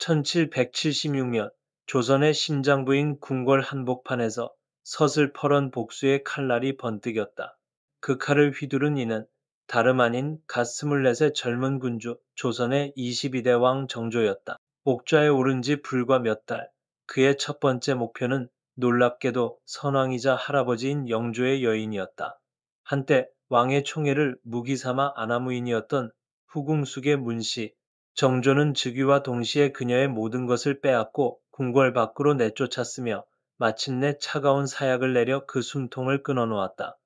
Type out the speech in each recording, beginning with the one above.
1776년 조선의 심장부인 궁궐 한복판에서 서슬퍼런 복수의 칼날이 번뜩였다. 그 칼을 휘두른 이는 다름 아닌 갓 24의 젊은 군주 조선의 22대 왕 정조였다. 옥좌에 오른 지 불과 몇 달, 그의 첫 번째 목표는 놀랍게도 선왕이자 할아버지인 영조의 여인이었다. 한때 왕의 총애를 무기 삼아 아나무인이었던 후궁숙의 문씨, 정조는 즉위와 동시에 그녀의 모든 것을 빼앗고 궁궐 밖으로 내쫓았으며 마침내 차가운 사약을 내려 그 숨통을 끊어놓았다.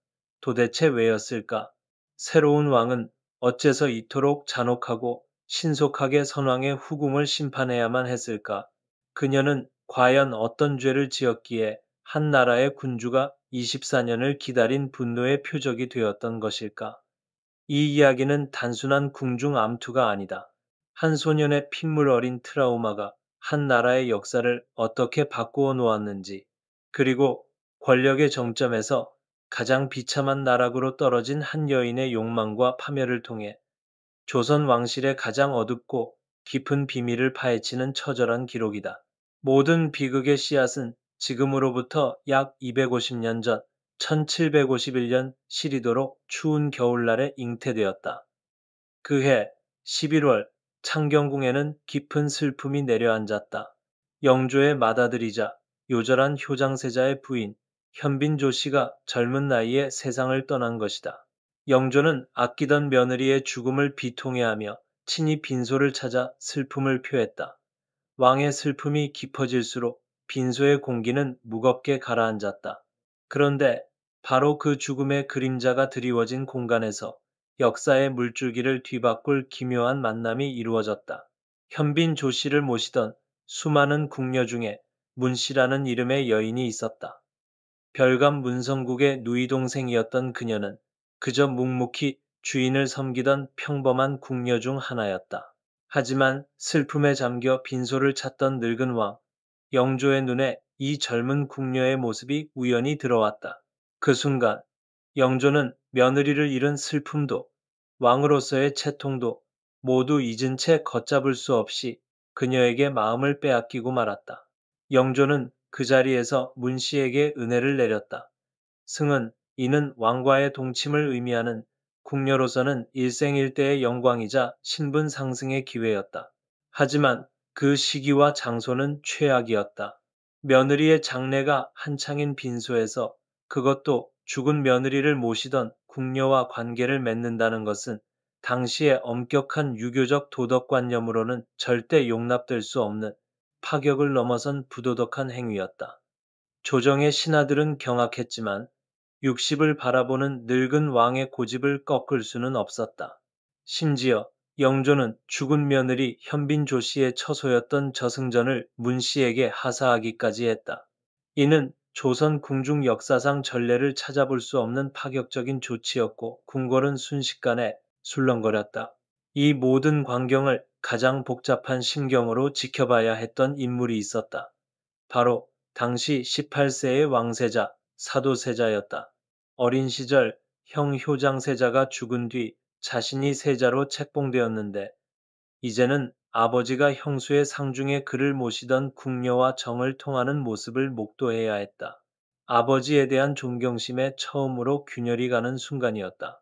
도대체 왜였을까? 새로운 왕은 어째서 이토록 잔혹하고 신속하게 선왕의 후궁을 심판해야만 했을까? 그녀는 과연 어떤 죄를 지었기에 한 나라의 군주가 24년을 기다린 분노의 표적이 되었던 것일까? 이 이야기는 단순한 궁중 암투가 아니다. 한 소년의 핏물 어린 트라우마가 한 나라의 역사를 어떻게 바꾸어 놓았는지, 그리고 권력의 정점에서 가장 비참한 나락으로 떨어진 한 여인의 욕망과 파멸을 통해 조선 왕실의 가장 어둡고 깊은 비밀을 파헤치는 처절한 기록이다. 모든 비극의 씨앗은 지금으로부터 약 250년 전 1751년 시리도록 추운 겨울날에 잉태되었다. 그해 11월 창경궁에는 깊은 슬픔이 내려앉았다. 영조의 맏아들이자 요절한 효장세자의 부인 현빈조 씨가 젊은 나이에 세상을 떠난 것이다. 영조는 아끼던 며느리의 죽음을 비통해하며 친히 빈소를 찾아 슬픔을 표했다. 왕의 슬픔이 깊어질수록 빈소의 공기는 무겁게 가라앉았다. 그런데 바로 그 죽음의 그림자가 드리워진 공간에서 역사의 물줄기를 뒤바꿀 기묘한 만남이 이루어졌다. 현빈 조 씨를 모시던 수많은 궁녀 중에 문 씨라는 이름의 여인이 있었다. 별감 문성국의 누이 동생이었던 그녀는 그저 묵묵히 주인을 섬기던 평범한 궁녀 중 하나였다. 하지만 슬픔에 잠겨 빈소를 찾던 늙은 왕, 영조의 눈에 이 젊은 궁녀의 모습이 우연히 들어왔다. 그 순간 영조는 며느리를 잃은 슬픔도 왕으로서의 채통도 모두 잊은 채 걷잡을 수 없이 그녀에게 마음을 빼앗기고 말았다. 영조는 그 자리에서 문 씨에게 은혜를 내렸다. 승은 이는 왕과의 동침을 의미하는 궁녀로서는 일생일대의 영광이자 신분 상승의 기회였다. 하지만 그 시기와 장소는 최악이었다. 며느리의 장례가 한창인 빈소에서, 그것도 죽은 며느리를 모시던 궁녀와 관계를 맺는다는 것은 당시의 엄격한 유교적 도덕관념으로는 절대 용납될 수 없는 파격을 넘어선 부도덕한 행위였다. 조정의 신하들은 경악했지만 60을 바라보는 늙은 왕의 고집을 꺾을 수는 없었다. 심지어 영조는 죽은 며느리 현빈조 씨의 처소였던 저승전을 문 씨에게 하사하기까지 했다. 이는 조선 궁중 역사상 전례를 찾아볼 수 없는 파격적인 조치였고 궁궐은 순식간에 술렁거렸다. 이 모든 광경을 가장 복잡한 심경으로 지켜봐야 했던 인물이 있었다. 바로 당시 18세의 왕세자 사도세자였다. 어린 시절 형 효장세자가 죽은 뒤 자신이 세자로 책봉되었는데 이제는 아버지가 형수의 상중에 그를 모시던 궁녀와 정을 통하는 모습을 목도해야 했다. 아버지에 대한 존경심에 처음으로 균열이 가는 순간이었다.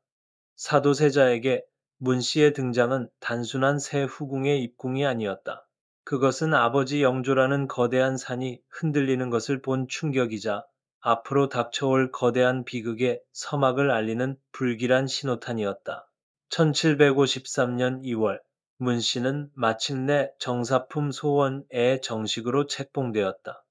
사도세자에게 문 씨의 등장은 단순한 새 후궁의 입궁이 아니었다. 그것은 아버지 영조라는 거대한 산이 흔들리는 것을 본 충격이자 앞으로 닥쳐올 거대한 비극의 서막을 알리는 불길한 신호탄이었다. 1753년 2월 문 씨는 마침내 정사품 소원에 정식으로 책봉되었다.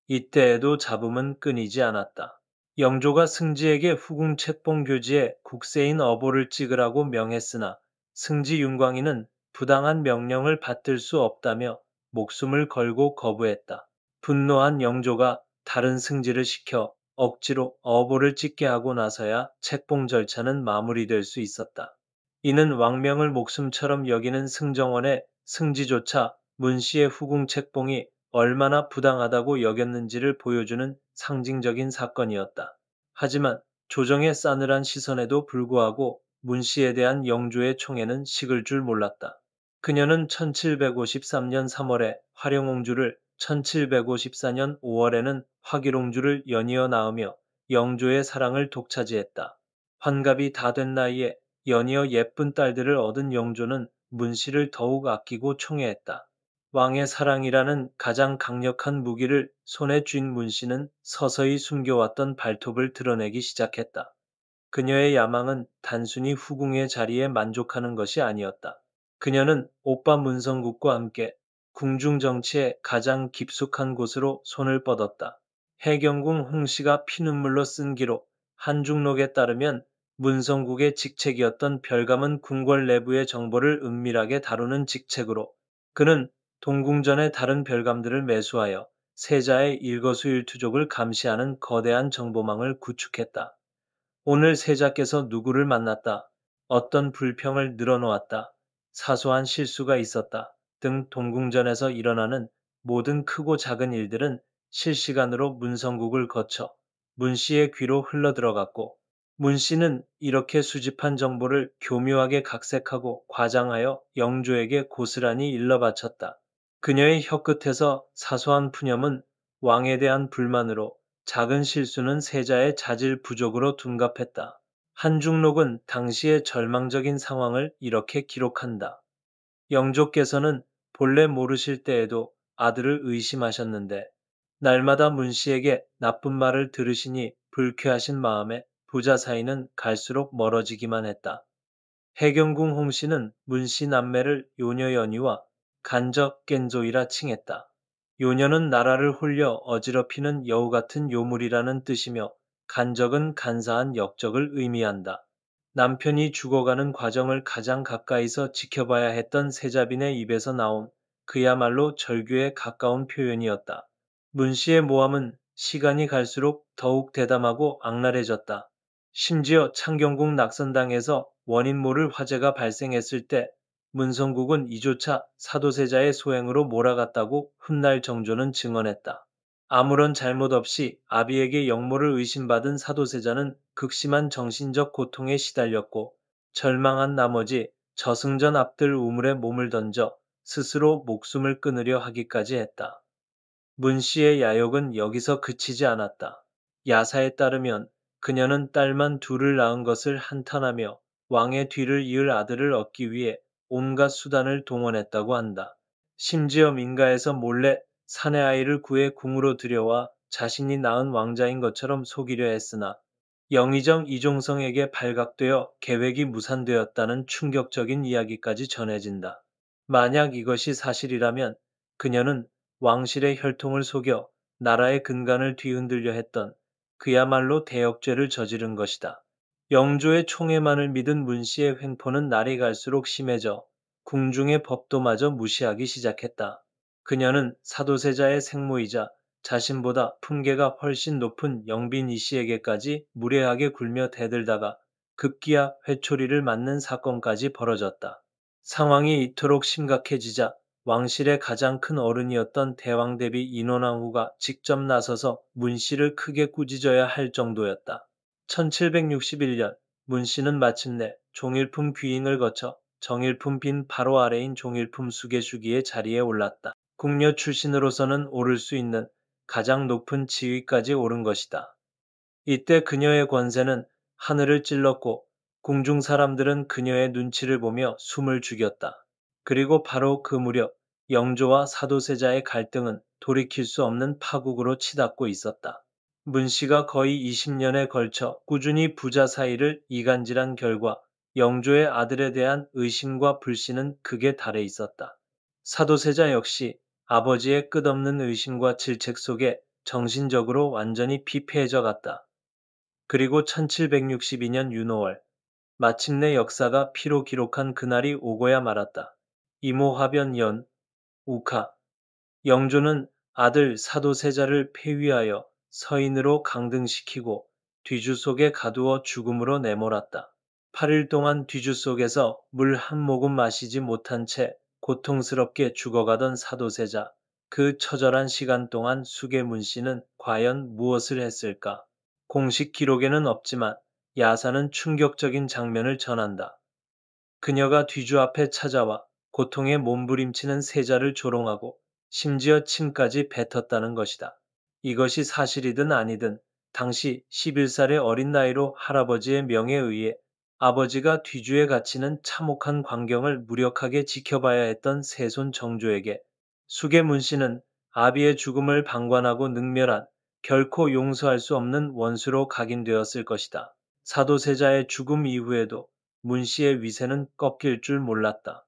이때에도 잡음은 끊이지 않았다. 영조가 승지에게 후궁 책봉 교지에 국세인 어보를 찍으라고 명했으나 승지 윤광이는 부당한 명령을 받들 수 없다며 목숨을 걸고 거부했다. 분노한 영조가 다른 승지를 시켜 억지로 어보를 찍게 하고 나서야 책봉 절차는 마무리될 수 있었다. 이는 왕명을 목숨처럼 여기는 승정원의 승지조차 문 씨의 후궁 책봉이 얼마나 부당하다고 여겼는지를 보여주는 상징적인 사건이었다. 하지만 조정의 싸늘한 시선에도 불구하고 문 씨에 대한 영조의 총애는 식을 줄 몰랐다. 그녀는 1753년 3월에 화룡옹주를, 1754년 5월에는 화기룡주를 연이어 낳으며 영조의 사랑을 독차지했다. 환갑이 다 된 나이에 연이어 예쁜 딸들을 얻은 영조는 문씨를 더욱 아끼고 총애했다. 왕의 사랑이라는 가장 강력한 무기를 손에 쥔 문씨는 서서히 숨겨왔던 발톱을 드러내기 시작했다. 그녀의 야망은 단순히 후궁의 자리에 만족하는 것이 아니었다. 그녀는 오빠 문성국과 함께 궁중 정치의 가장 깊숙한 곳으로 손을 뻗었다. 해경궁 홍씨가 피눈물로 쓴 기록 한중록에 따르면 문성국의 직책이었던 별감은 궁궐 내부의 정보를 은밀하게 다루는 직책으로 그는 동궁전의 다른 별감들을 매수하여 세자의 일거수일투족을 감시하는 거대한 정보망을 구축했다. 오늘 세자께서 누구를 만났다. 어떤 불평을 늘어놓았다. 사소한 실수가 있었다. 등 동궁전에서 일어나는 모든 크고 작은 일들은 실시간으로 문성국을 거쳐 문 씨의 귀로 흘러들어갔고 문 씨는 이렇게 수집한 정보를 교묘하게 각색하고 과장하여 영조에게 고스란히 일러바쳤다. 그녀의 혀끝에서 사소한 푸념은 왕에 대한 불만으로 작은 실수는 세자의 자질 부족으로 둔갑했다. 한중록은 당시의 절망적인 상황을 이렇게 기록한다. 영조께서는 본래 모르실 때에도 아들을 의심하셨는데 날마다 문씨에게 나쁜 말을 들으시니 불쾌하신 마음에 부자 사이는 갈수록 멀어지기만 했다. 해경궁 홍씨는 문씨 남매를 요녀 연희와 간적 겐조이라 칭했다. 요녀는 나라를 홀려 어지럽히는 여우 같은 요물이라는 뜻이며 간적은 간사한 역적을 의미한다. 남편이 죽어가는 과정을 가장 가까이서 지켜봐야 했던 세자빈의 입에서 나온 그야말로 절규에 가까운 표현이었다. 문씨의 모함은 시간이 갈수록 더욱 대담하고 악랄해졌다. 심지어 창경궁 낙선당에서 원인 모를 화재가 발생했을 때 문성국은 이조차 사도세자의 소행으로 몰아갔다고 훗날 정조는 증언했다. 아무런 잘못 없이 아비에게 역모를 의심받은 사도세자는 극심한 정신적 고통에 시달렸고 절망한 나머지 저승전 앞들 우물에 몸을 던져 스스로 목숨을 끊으려 하기까지 했다. 문 씨의 야욕은 여기서 그치지 않았다. 야사에 따르면 그녀는 딸만 둘을 낳은 것을 한탄하며 왕의 뒤를 이을 아들을 얻기 위해 온갖 수단을 동원했다고 한다. 심지어 민가에서 몰래 사내 아이를 구해 궁으로 들여와 자신이 낳은 왕자인 것처럼 속이려 했으나 영의정 이종성에게 발각되어 계획이 무산되었다는 충격적인 이야기까지 전해진다. 만약 이것이 사실이라면 그녀는 왕실의 혈통을 속여 나라의 근간을 뒤흔들려 했던 그야말로 대역죄를 저지른 것이다. 영조의 총애만을 믿은 문씨의 횡포는 날이 갈수록 심해져 궁중의 법도마저 무시하기 시작했다. 그녀는 사도세자의 생모이자 자신보다 품계가 훨씬 높은 영빈 이씨에게까지 무례하게 굴며 대들다가 급기야 회초리를 맞는 사건까지 벌어졌다. 상황이 이토록 심각해지자 왕실의 가장 큰 어른이었던 대왕대비 인원왕후가 직접 나서서 문 씨를 크게 꾸짖어야 할 정도였다. 1761년 문 씨는 마침내 종일품 귀인을 거쳐 정일품 빈 바로 아래인 종일품 수계수기의 자리에 올랐다. 궁녀 출신으로서는 오를 수 있는 가장 높은 지위까지 오른 것이다. 이때 그녀의 권세는 하늘을 찔렀고 궁중 사람들은 그녀의 눈치를 보며 숨을 죽였다. 그리고 바로 그 무렵 영조와 사도세자의 갈등은 돌이킬 수 없는 파국으로 치닫고 있었다. 문 씨가 거의 20년에 걸쳐 꾸준히 부자 사이를 이간질한 결과 영조의 아들에 대한 의심과 불신은 극에 달해 있었다. 사도세자 역시 아버지의 끝없는 의심과 질책 속에 정신적으로 완전히 피폐해져 갔다. 그리고 1762년 윤호월 마침내 역사가 피로 기록한 그날이 오고야 말았다. 이모화변 연 우카 영조는 아들 사도세자를 폐위하여 서인으로 강등시키고 뒤주 속에 가두어 죽음으로 내몰았다. 8일 동안 뒤주 속에서 물 한 모금 마시지 못한 채 고통스럽게 죽어가던 사도세자. 그 처절한 시간 동안 수계문 씨는 과연 무엇을 했을까? 공식 기록에는 없지만 야사는 충격적인 장면을 전한다. 그녀가 뒤주 앞에 찾아와 고통에 몸부림치는 세자를 조롱하고 심지어 침까지 뱉었다는 것이다. 이것이 사실이든 아니든 당시 11살의 어린 나이로 할아버지의 명에 의해 아버지가 뒤주에 갇히는 참혹한 광경을 무력하게 지켜봐야 했던 세손 정조에게 수계문 씨는 아비의 죽음을 방관하고 능멸한 결코 용서할 수 없는 원수로 각인되었을 것이다. 사도세자의 죽음 이후에도 문 씨의 위세는 꺾일 줄 몰랐다.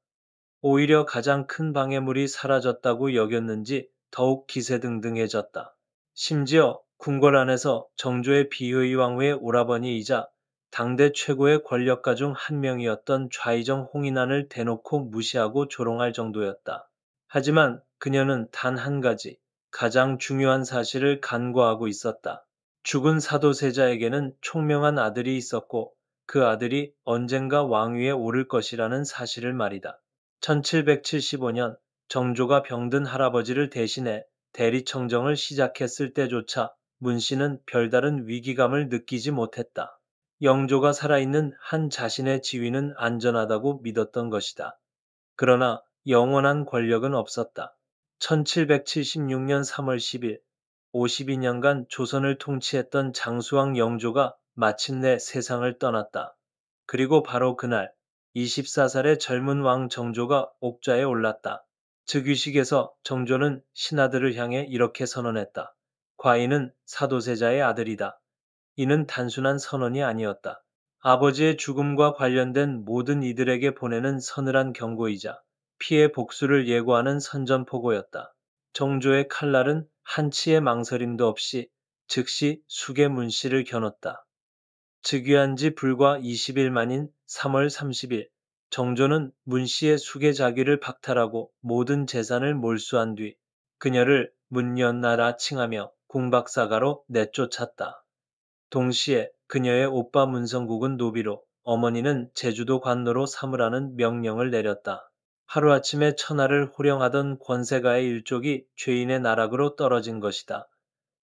오히려 가장 큰 방해물이 사라졌다고 여겼는지 더욱 기세등등해졌다. 심지어 궁궐 안에서 정조의 비효의 왕후의 오라버니이자 당대 최고의 권력가 중 한 명이었던 좌의정 홍인안을 대놓고 무시하고 조롱할 정도였다. 하지만 그녀는 단 한 가지, 가장 중요한 사실을 간과하고 있었다. 죽은 사도세자에게는 총명한 아들이 있었고 그 아들이 언젠가 왕위에 오를 것이라는 사실을 말이다. 1775년 정조가 병든 할아버지를 대신해 대리청정을 시작했을 때조차 문 씨는 별다른 위기감을 느끼지 못했다. 영조가 살아있는 한 자신의 지위는 안전하다고 믿었던 것이다. 그러나 영원한 권력은 없었다. 1776년 3월 10일 52년간 조선을 통치했던 장수왕 영조가 마침내 세상을 떠났다. 그리고 바로 그날 24살의 젊은 왕 정조가 옥좌에 올랐다. 즉위식에서 정조는 신하들을 향해 이렇게 선언했다. 과인은 사도세자의 아들이다. 이는 단순한 선언이 아니었다. 아버지의 죽음과 관련된 모든 이들에게 보내는 서늘한 경고이자 피해 복수를 예고하는 선전포고였다. 정조의 칼날은 한치의 망설임도 없이 즉시 수계문 씨를 겨눴다. 즉위한 지 불과 20일 만인 3월 30일 정조는 문 씨의 수계 자기를 박탈하고 모든 재산을 몰수한 뒤 그녀를 문연나라 칭하며 궁박사가로 내쫓았다. 동시에 그녀의 오빠 문성국은 노비로 어머니는 제주도 관노로 삼으라는 명령을 내렸다. 하루아침에 천하를 호령하던 권세가의 일족이 죄인의 나락으로 떨어진 것이다.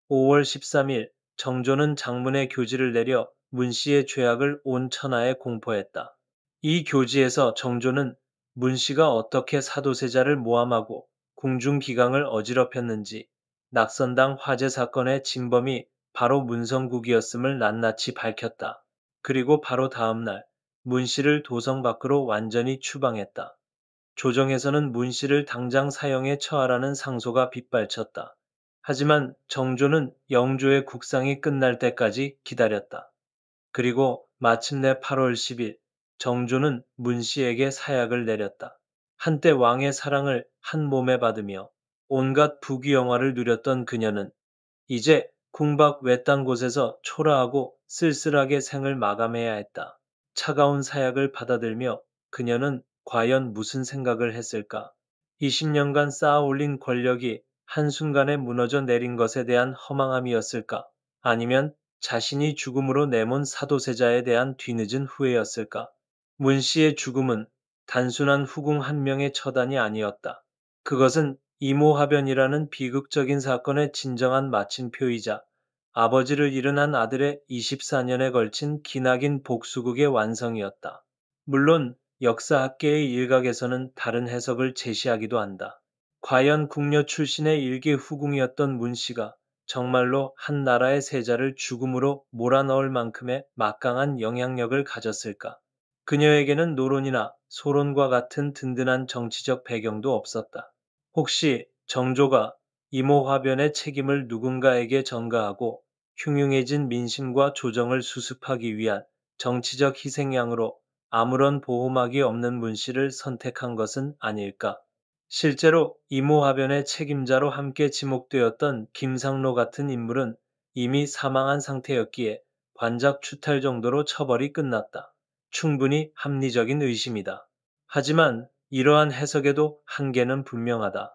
5월 13일 정조는 장문의 교지를 내려 문 씨의 죄악을 온 천하에 공포했다. 이 교지에서 정조는 문 씨가 어떻게 사도세자를 모함하고 궁중기강을 어지럽혔는지 낙선당 화재 사건의 진범이 바로 문성국이었음을 낱낱이 밝혔다. 그리고 바로 다음 날 문 씨를 도성 밖으로 완전히 추방했다. 조정에서는 문 씨를 당장 사형에 처하라는 상소가 빗발쳤다. 하지만 정조는 영조의 국상이 끝날 때까지 기다렸다. 그리고 마침내 8월 10일 정조는 문 씨에게 사약을 내렸다. 한때 왕의 사랑을 한 몸에 받으며 온갖 부귀영화를 누렸던 그녀는 이제 궁박 외딴 곳에서 초라하고 쓸쓸하게 생을 마감해야 했다. 차가운 사약을 받아들며 그녀는 과연 무슨 생각을 했을까? 20년간 쌓아올린 권력이 한순간에 무너져 내린 것에 대한 허망함이었을까? 아니면 자신이 죽음으로 내몬 사도세자에 대한 뒤늦은 후회였을까? 문 씨의 죽음은 단순한 후궁 한 명의 처단이 아니었다. 그것은 이모화변이라는 비극적인 사건의 진정한 마침표이자 아버지를 잃은 한 아들의 24년에 걸친 기나긴 복수극의 완성이었다. 물론 역사학계의 일각에서는 다른 해석을 제시하기도 한다. 과연 궁녀 출신의 일개 후궁이었던 문 씨가 정말로 한 나라의 세자를 죽음으로 몰아넣을 만큼의 막강한 영향력을 가졌을까? 그녀에게는 노론이나 소론과 같은 든든한 정치적 배경도 없었다. 혹시 정조가 이모화변의 책임을 누군가에게 전가하고 흉흉해진 민심과 조정을 수습하기 위한 정치적 희생양으로 아무런 보호막이 없는 문 씨를 선택한 것은 아닐까? 실제로 이모화변의 책임자로 함께 지목되었던 김상로 같은 인물은 이미 사망한 상태였기에 관작 추탈 정도로 처벌이 끝났다. 충분히 합리적인 의심이다. 하지만 이러한 해석에도 한계는 분명하다.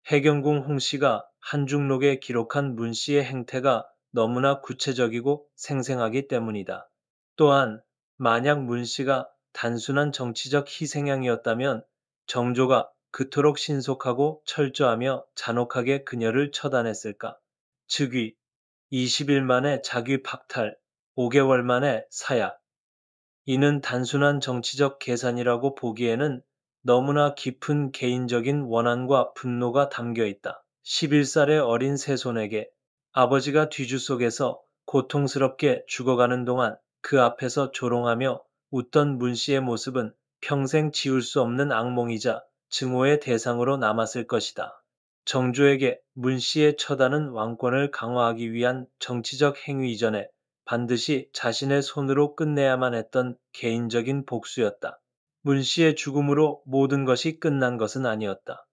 해경궁 홍씨가 한중록에 기록한 문 씨의 행태가 너무나 구체적이고 생생하기 때문이다. 또한 만약 문 씨가 단순한 정치적 희생양이었다면 정조가 그토록 신속하고 철저하며 잔혹하게 그녀를 처단했을까? 즉위 20일 만에 자귀 박탈, 5개월 만에 사약. 이는 단순한 정치적 계산이라고 보기에는 너무나 깊은 개인적인 원한과 분노가 담겨 있다. 11살의 어린 새손에게 아버지가 뒤주 속에서 고통스럽게 죽어가는 동안 그 앞에서 조롱하며 웃던 문 씨의 모습은 평생 지울 수 없는 악몽이자 증오의 대상으로 남았을 것이다. 정조에게 문 씨의 처단은 왕권을 강화하기 위한 정치적 행위 이전에 반드시 자신의 손으로 끝내야만 했던 개인적인 복수였다. 문 씨의 죽음으로 모든 것이 끝난 것은 아니었다.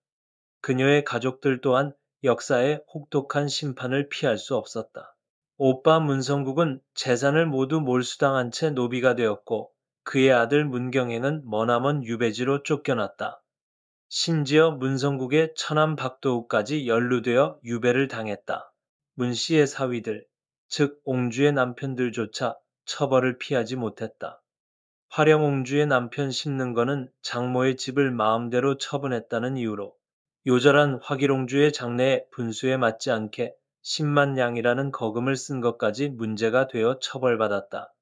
그녀의 가족들 또한 역사의 혹독한 심판을 피할 수 없었다. 오빠 문성국은 재산을 모두 몰수당한 채 노비가 되었고 그의 아들 문경행은 머나먼 유배지로 쫓겨났다. 심지어 문성국의 처남 박도우까지 연루되어 유배를 당했다. 문 씨의 사위들, 즉 옹주의 남편들조차 처벌을 피하지 못했다. 화령옹주의 남편 심능건은 장모의 집을 마음대로 처분했다는 이유로 요절한 화기롱주의 장래에 분수에 맞지 않게 10만 냥이라는 거금을 쓴 것까지 문제가 되어 처벌받았다.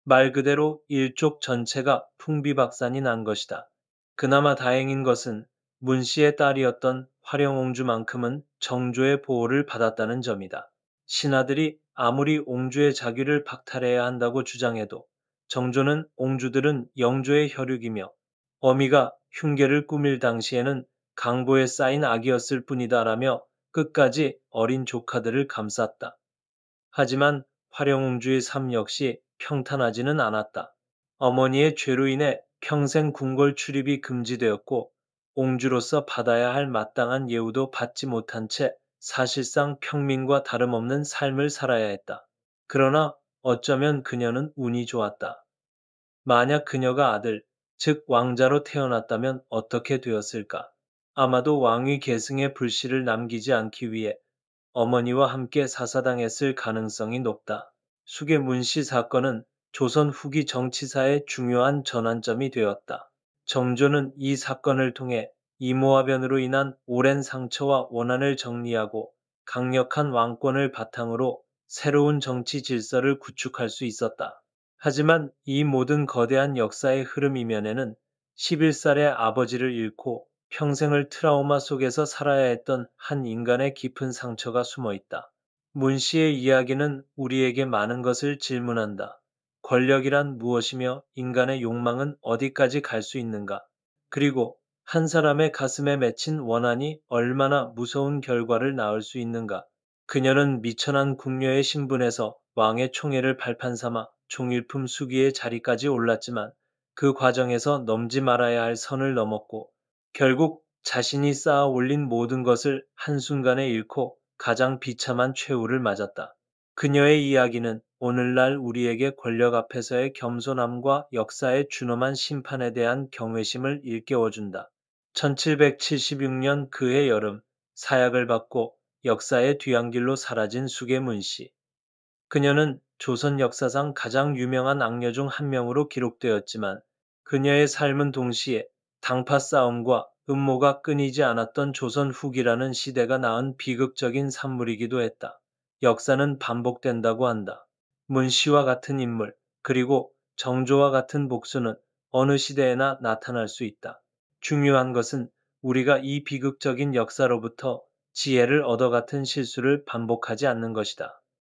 말 그대로 일족 전체가 풍비박산이 난 것이다. 그나마 다행인 것은 문 씨의 딸이었던 화령옹주만큼은 정조의 보호를 받았다는 점이다. 신하들이 아무리 옹주의 자귀를 박탈해야 한다고 주장해도 정조는 옹주들은 영조의 혈육이며 어미가 흉계를 꾸밀 당시에는 강보에 쌓인 악이었을 뿐이다라며 끝까지 어린 조카들을 감쌌다. 하지만 화령옹주의 삶 역시 평탄하지는 않았다. 어머니의 죄로 인해 평생 궁궐 출입이 금지되었고 옹주로서 받아야 할 마땅한 예우도 받지 못한 채 사실상 평민과 다름없는 삶을 살아야 했다. 그러나 어쩌면 그녀는 운이 좋았다. 만약 그녀가 아들, 즉 왕자로 태어났다면 어떻게 되었을까? 아마도 왕위 계승의 불씨를 남기지 않기 위해 어머니와 함께 사사당했을 가능성이 높다. 수계문씨 사건은 조선 후기 정치사의 중요한 전환점이 되었다. 정조는 이 사건을 통해 이모화변으로 인한 오랜 상처와 원한을 정리하고 강력한 왕권을 바탕으로 새로운 정치 질서를 구축할 수 있었다. 하지만 이 모든 거대한 역사의 흐름 이면에는 11살의 아버지를 잃고 평생을 트라우마 속에서 살아야 했던 한 인간의 깊은 상처가 숨어 있다. 문 씨의 이야기는 우리에게 많은 것을 질문한다. 권력이란 무엇이며 인간의 욕망은 어디까지 갈 수 있는가? 그리고 한 사람의 가슴에 맺힌 원한이 얼마나 무서운 결과를 낳을 수 있는가? 그녀는 미천한 궁녀의 신분에서 왕의 총애를 발판 삼아 종일품 수기의 자리까지 올랐지만 그 과정에서 넘지 말아야 할 선을 넘었고 결국 자신이 쌓아 올린 모든 것을 한순간에 잃고 가장 비참한 최후를 맞았다. 그녀의 이야기는 오늘날 우리에게 권력 앞에서의 겸손함과 역사의 준엄한 심판에 대한 경외심을 일깨워준다. 1776년 그해 여름 사약을 받고 역사의 뒤안길로 사라진 수계문 씨. 그녀는 조선 역사상 가장 유명한 악녀 중 한 명으로 기록되었지만 그녀의 삶은 동시에 당파 싸움과 음모가 끊이지 않았던 조선 후기라는 시대가 낳은 비극적인 산물이기도 했다. 역사는 반복된다고 한다. 문 씨와 같은 인물, 그리고 정조와 같은 복수는 어느 시대에나 나타날 수 있다. 중요한 것은 우리가 이 비극적인 역사로부터 지혜를 얻어 같은 실수를 반복하지 않는 것이다.